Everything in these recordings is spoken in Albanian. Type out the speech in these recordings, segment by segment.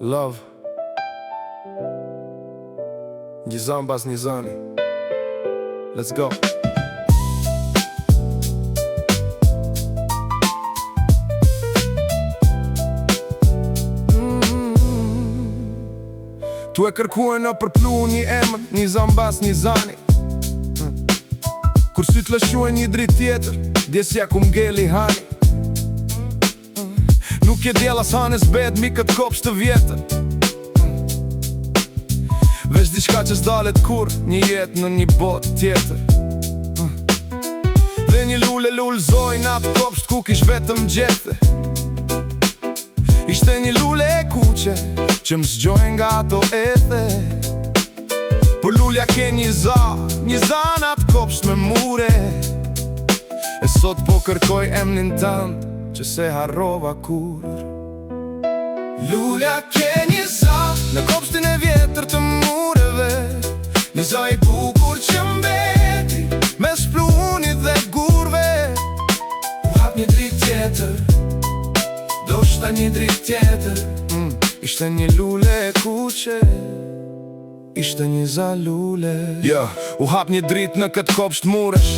Love një zan bas një zani. Let's go. Tu e kërkuën në përplu një emër, një zan bas një zani. Kur sy t'lëshuën një drit tjetër, djesja ku m'geli hani. Nuk je djela s'hanes bed mi këtë kopsh të vjetër. Vesh diçka që s'dalet kur, një jetë në një bot tjetër. Dhe një lule lullzoj në atë kopsht ku kish vetëm gjethe. Ishte një lule e kuqe që m'zgjoj nga ato ethe. Por lulja ke një za në atë kopsht me mure. E sot po kërkoj emnin tënd që se harrova kur. Lulja ke një za në kopshtin e vjetër të mureve. Një za i bukur që mbeti mes plunit dhe gurve. U hap një drit tjetër, do shta një drit tjetër. Ishte një lule e kuqe, ishte një za lule. U hap një drit në këtë kopsht muresh.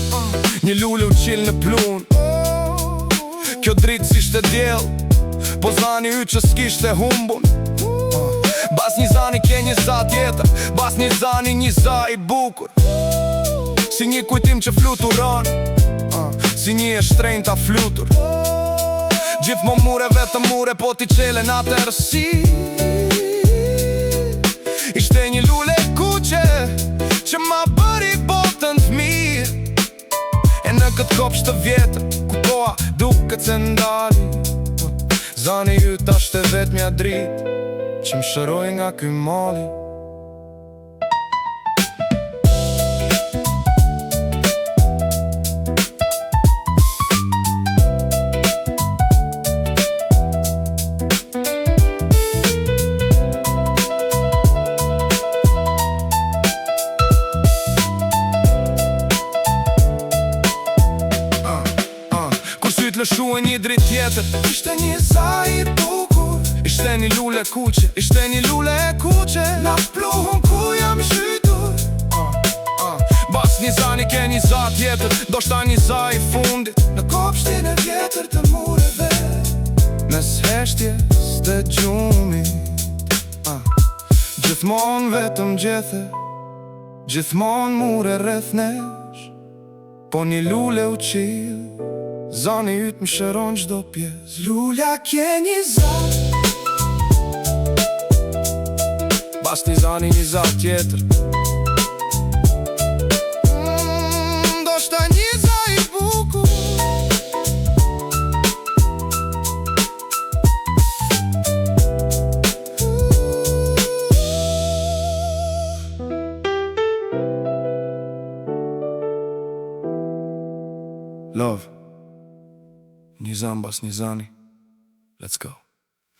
Një lule u qil në plun. Kjo dritë si shte djel, po zani y që s'kishte humbun. Bas një zani ke një za tjetër, bas një zani një za i bukur. Si një kujtim që fluturon, si një e shtrenjta flutur. Gjithë më mure vetëm mure, po ti qele në atë rësi. Ishte një lule kuqe që ma bëri botën të mirë. E në këtë kopsht të vjetër, ku koha duket se ndali. Zani ju t'ashte vet mja drit që më shëroj nga ky mali. Lëshuën një drit tjetër, ishte një za i bukur. Ishte një lule kuqe, ishte një lule e kuqe. Na pluhun ku jam shytur. Bas një zani ke një za tjetër, do shta një za i fundit. Në kopshtin e vjetër të mureve, mes heshtjes të gjumit. Gjithmon vetëm gjethe, gjithmon mure rreth nesh. Po një lule u qil, zani yt më shëron çdo pjesë. Lulja ke një za, bas një zani një za tjetër. Do shta një za i bukur. Love një zan bas një zani. Let's go.